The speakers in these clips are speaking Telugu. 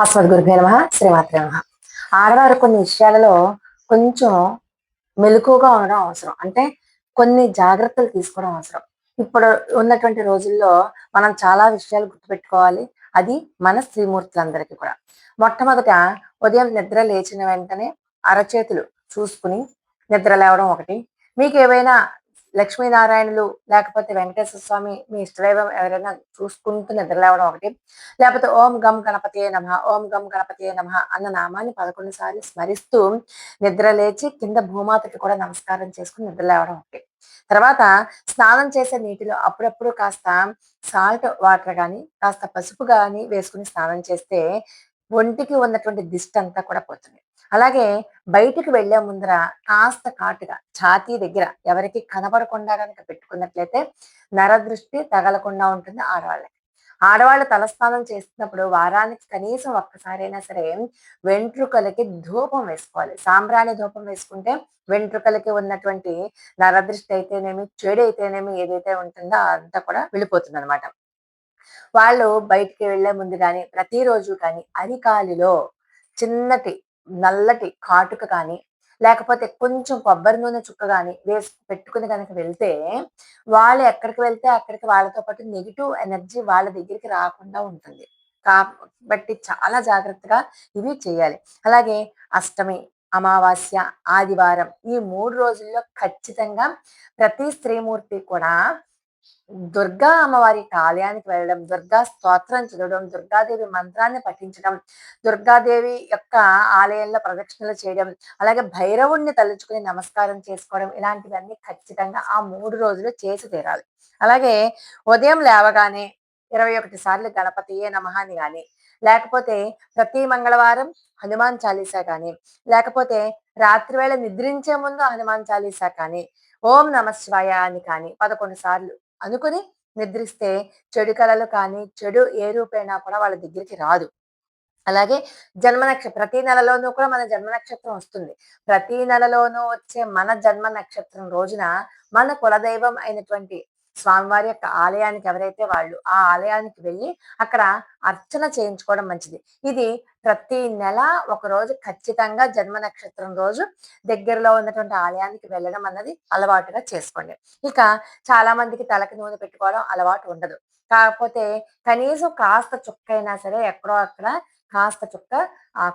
అస్మద్గురుభ్యో నమః. శ్రీమాత్రే నమః. ఆడవారు కొన్ని విషయాలలో కొంచెం మెలకువగా ఉండడం అవసరం. అంటే కొన్ని జాగ్రత్తలు తీసుకోవడం అవసరం. ఇప్పుడు ఉన్నటువంటి రోజుల్లో మనం చాలా విషయాలు గుర్తుపెట్టుకోవాలి. అది మన స్త్రీమూర్తులందరికీ కూడా. మొట్టమొదట ఉదయం నిద్ర లేచిన వెంటనే అరచేతులు చూసుకుని నిద్ర లేవడం ఒకటి. మీకేవైనా లక్ష్మీనారాయణులు లేకపోతే వెంకటేశ్వర స్వామి మీ ఇష్టదైవం ఎవరైనా చూసుకుంటూ నిద్ర లేవడం ఒకటి. లేకపోతే ఓం గం గణపతియే నమః, ఓం గం గణపతియే నమః అన్న నామాన్ని 11 సార్లు స్మరిస్తూ నిద్ర లేచి కింద భూమాతకి కూడా నమస్కారం చేసుకుని నిద్ర లేవడం ఒకటి. తర్వాత స్నానం చేసే నీటిలో అప్పుడప్పుడు కాస్త సాల్ట్ వాటర్ గాని, కాస్త పసుపు గాని వేసుకుని స్నానం చేస్తే ఒంటికి ఉన్నటువంటి దిష్టి అంతా కూడా పోతుంది. అలాగే బయటికి వెళ్ళే ముందర కాస్త కాటుగా ఛాతీ దగ్గర ఎవరికి కనబడకుండా గనక పెట్టుకున్నట్లయితే నరదృష్టి తగలకుండా ఉంటుంది ఆడవాళ్ళకి. ఆడవాళ్ళు తలస్నానం చేస్తున్నప్పుడు వారానికి కనీసం ఒక్కసారైనా సరే వెంట్రుకలకి ధూపం వేసుకోవాలి. సాంబ్రాణి ధూపం వేసుకుంటే వెంట్రుకలకి ఉన్నటువంటి నరదృష్టి అయితేనేమి, చెడు అయితేనేమి ఏదైతే ఉంటుందో అదంతా కూడా వెళ్ళిపోతుందనమాట. వాళ్ళు బయటికి వెళ్ళే ముందు గాని, ప్రతిరోజు కానీ అరికాలిలో చిన్నటి నల్లటి కాటుక కానీ, లేకపోతే కొంచెం కొబ్బరి నూనె చుక్క గాని వేసి పెట్టుకుని గనక వెళ్తే, వాళ్ళు ఎక్కడికి వెళ్తే అక్కడికి వాళ్ళతో పాటు నెగెటివ్ ఎనర్జీ వాళ్ళ దగ్గరికి రాకుండా ఉంటుంది. కాబట్టి చాలా జాగ్రత్తగా ఇవి చేయాలి. అలాగే అష్టమి, అమావాస్య, ఆదివారం ఈ 3 రోజుల్లో ఖచ్చితంగా ప్రతి స్త్రీమూర్తి కూడా దుర్గా అమ్మవారి ఆలయానికి వెళ్ళడం, దుర్గా స్తోత్రం చదవడం, దుర్గాదేవి మంత్రాన్ని పఠించడం, దుర్గాదేవి యొక్క ఆలయంలో ప్రదక్షిణలు చేయడం, అలాగే భైరవుడిని తలుచుకుని నమస్కారం చేసుకోవడం ఇలాంటివన్నీ ఖచ్చితంగా ఆ 3 రోజులు చేసి తీరాలి. అలాగే ఉదయం లేవగానే 21 సార్లు గణపతియే నమః అని గాని, లేకపోతే ప్రతి మంగళవారం హనుమాన్ చాలీసా కానీ, లేకపోతే రాత్రి వేళ నిద్రించే ముందు హనుమాన్ చాలీసా కానీ, ఓం నమః శివాయ అని కానీ 11 సార్లు అనుకుని నిద్రిస్తే చెడు కలలు కానీ, చెడు ఏ రూపైనా కూడా వాళ్ళ దగ్గరికి రాదు. అలాగే ప్రతి నెలలోనూ కూడా మన జన్మ నక్షత్రం వస్తుంది. ప్రతి నెలలోనూ వచ్చే మన జన్మ నక్షత్రం రోజున మన కులదైవం అయినటువంటి స్వామివారి యొక్క ఆలయానికి ఎవరైతే వాళ్ళు ఆ ఆలయానికి వెళ్ళి అక్కడ అర్చన చేయించుకోవడం మంచిది. ఇది ప్రతి నెల ఒకరోజు ఖచ్చితంగా జన్మ నక్షత్రం రోజు దగ్గరలో ఉన్నటువంటి ఆలయానికి వెళ్ళడం అన్నది అలవాటుగా చేసుకోండి. ఇక చాలా మందికి తలకి నూనె పెట్టుకోవడం అలవాటు ఉండదు. కాకపోతే కనీసం కాస్త చుక్కైనా సరే ఎక్కడో అక్కడ కాస్త చుక్క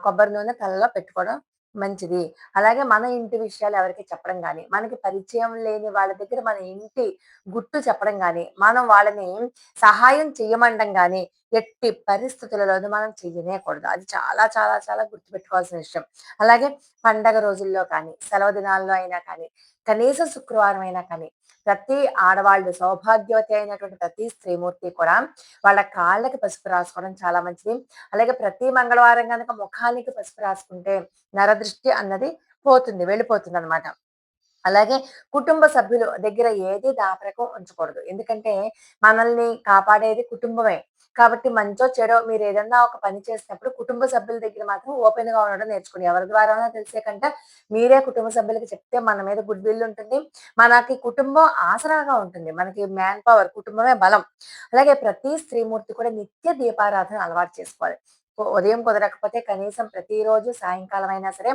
కొబ్బరి నూనె తలలో పెట్టుకోవడం మంచిది. అలాగే మన ఇంటి విషయాలు ఎవరికీ చెప్పడం గాని, మనకి పరిచయం లేని వాళ్ళ దగ్గర మన ఇంటి గుట్టు చెప్పడం గాని, మనం వాళ్ళని సహాయం చెయ్యమండం గాని, ఎట్టి పరిస్థితులలోనూ మనం చెయ్యనేకూడదు. అది చాలా చాలా చాలా గుర్తుపెట్టుకోవాల్సిన విషయం. అలాగే పండగ రోజుల్లో కానీ, సెలవు దినాల్లో అయినా కానీ, కనీసం శుక్రవారం అయినా కానీ, ప్రతి ఆడవాళ్ళు సౌభాగ్యవతి అయినటువంటి ప్రతి స్త్రీమూర్తి కూడా వాళ్ళ కాళ్ళకి పసుపు రాసుకోవడం చాలా మంచిది. అలాగే ప్రతి మంగళవారం గనక ముఖానికి పసుపు రాసుకుంటే నరదృష్టి అన్నది వెళ్ళిపోతుందనమాట. అలాగే కుటుంబ సభ్యులు దగ్గర ఏది దాపరికం ఉంచకూడదు. ఎందుకంటే మనల్ని కాపాడేది కుటుంబమే. కాబట్టి మంచో చెడో మీరు ఏదన్నా ఒక పని చేసినప్పుడు కుటుంబ సభ్యుల దగ్గర మాత్రం ఓపెన్‌గా ఉండడం నేర్చుకోండి. ఎవరి ద్వారానో తెలిసే కంటే మీరే కుటుంబ సభ్యులకి చెప్తే మన మీద గుడ్ విల్ ఉంటుంది. మనకి కుటుంబం ఆసరాగా ఉంటుంది. మనకి మ్యాన్ పవర్ కుటుంబమే బలం. అలాగే ప్రతి స్త్రీమూర్తి కూడా నిత్య దీపారాధన అలవాటు చేసుకోవాలి. ఉదయం కుదరకపోతే కనీసం ప్రతిరోజు సాయంకాలం అయినా సరే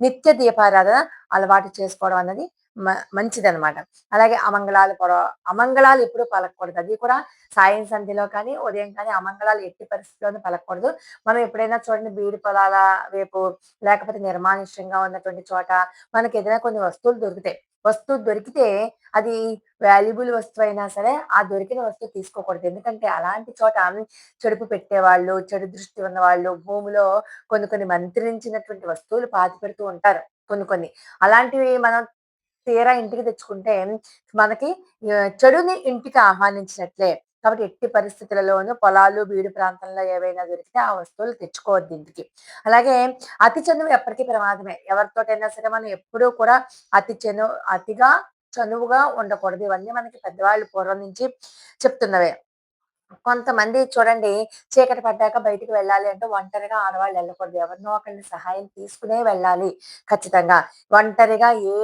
నిత్య దీపారాధన అలవాటు చేసుకోవడం అన్నది మంచిదనమాట. అలాగే అమంగళాలు ఎప్పుడు పలకూడదు. అది కూడా సాయం సంధ్యలో కానీ, ఉదయం కానీ అమంగళాలు ఎట్టి పరిస్థితిలోనూ పలకూడదు. మనం ఎప్పుడైనా చూడండి బీడు పొలాల వైపు లేకపోతే నిర్మానుష్యంగా ఉన్నటువంటి చోట మనకేదైనా కొన్ని వస్తువులు దొరుకుతాయి. వస్తువు దొరికితే అది వాల్యుబుల్ వస్తువైనా సరే ఆ దొరికిన వస్తువు తీసుకోకూడదు. ఎందుకంటే అలాంటి చోట చెడుపు పెట్టేవాళ్ళు, చెడు దృష్టి ఉన్నవాళ్ళు భూమిలో కొన్ని కొన్ని మంత్రించినటువంటి వస్తువులు పాతిపెడుతూ ఉంటారు కొన్ని కొన్ని. అలాంటివి మనం తీరా ఇంటికి తెచ్చుకుంటే మనకి చెడుని ఇంటికి ఆహ్వానించినట్లే. కాబట్టి ఎట్టి పరిస్థితులలోనూ పొలాలు, బీడు ప్రాంతంలో ఏవైనా దొరికితే ఆ వస్తువులు తెచ్చుకోవద్దు ఇంటికి. అలాగే అతి చనువు ఎప్పటికీ ప్రమాదమే. ఎవరితోటైనా సరే మనం ఎప్పుడూ కూడా అతిగా చనువుగా ఉండకూడదు. ఇవన్నీ మనకి పెద్దవాళ్ళు పూర్వం నుంచి చెప్తున్నవే. కొంతమంది చూడండి, చీకటి పడ్డాక బయటికి వెళ్ళాలి అంటే ఒంటరిగా ఆడవాళ్ళు వెళ్ళకూడదు. ఎవరినో ఒకళ్ళ సహాయం తీసుకునే వెళ్ళాలి ఖచ్చితంగా. ఒంటరిగా ఏ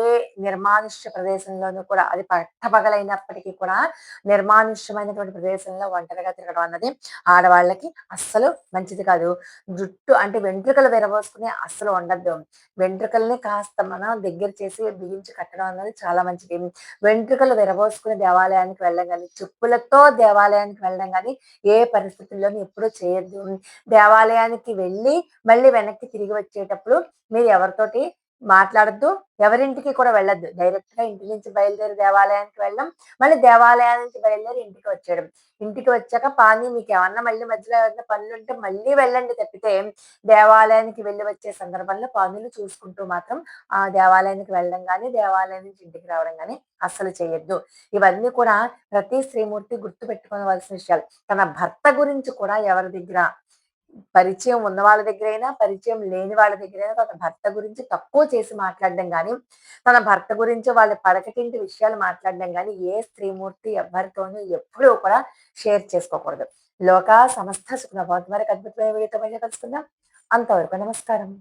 నిర్మానుష్య ప్రదేశంలోనూ కూడా అది పట్టపగలైనప్పటికీ కూడా నిర్మానుష్యమైనటువంటి ప్రదేశంలో ఒంటరిగా తిరగడం అన్నది ఆడవాళ్ళకి అస్సలు మంచిది కాదు. జుట్టు అంటే వెంట్రుకలు విరబోసుకుని అస్సలు ఉండద్దు. వెంట్రుకల్ని కాస్త మనం దగ్గర చేసి బిగించి కట్టడం అన్నది చాలా మంచిది. వెంట్రుకలు విరబోసుకుని దేవాలయానికి వెళ్ళడం గాని, చెప్పులతో దేవాలయానికి వెళ్ళడం గాని ఏ పరిస్థితుల్లోనూ ఎప్పుడూ చేయొద్దు. దేవాలయానికి వెళ్ళి మళ్ళీ వెనక్కి తిరిగి వచ్చేటప్పుడు మీరు ఎవరితోటి మాట్లాడొద్దు. ఎవరింటికి కూడా వెళ్ళొద్దు. డైరెక్ట్‌గా ఇంటి నుంచి బయలుదేరి దేవాలయానికి వెళ్ళడం. మళ్ళీ దేవాలయం నుంచి బయలుదేరి ఇంటికి వచ్చేయడం. ఇంటికి వచ్చాక మీకేమన్నా మళ్ళీ మధ్యలో ఏమన్నా పనులుంటే మళ్ళీ వెళ్ళండి తప్పితే, దేవాలయానికి వెళ్ళి వచ్చే సందర్భంలో పనులు చూసుకుంటూ మాత్రం ఆ దేవాలయానికి వెళ్ళడం గాని, దేవాలయం నుంచి ఇంటికి రావడం గాని అస్సలు చేయొద్దు. ఇవన్నీ కూడా ప్రతి స్త్రీమూర్తి గుర్తుపెట్టుకోవాల్సిన విషయాలు. తన భర్త గురించి కూడా ఎవరి దగ్గర పరిచయం ఉన్న వాళ్ళ దగ్గరైనా, పరిచయం లేని వాళ్ళ దగ్గరైనా తన భర్త గురించి తక్కువ చేసి మాట్లాడడం గాని, తన భర్త గురించి వాళ్ళ పడకటింటి విషయాలు మాట్లాడడం గాని, ఏ స్త్రీమూర్తి ఎవ్వరితోనూ ఎప్పుడూ కూడా షేర్ చేసుకోకూడదు. లోకా సమస్త సుఖినో భవంతు. మరొక అద్భుతమైన వీడియోతో మళ్ళీ కలుసుకుందాం. అంతవరకు నమస్కారం.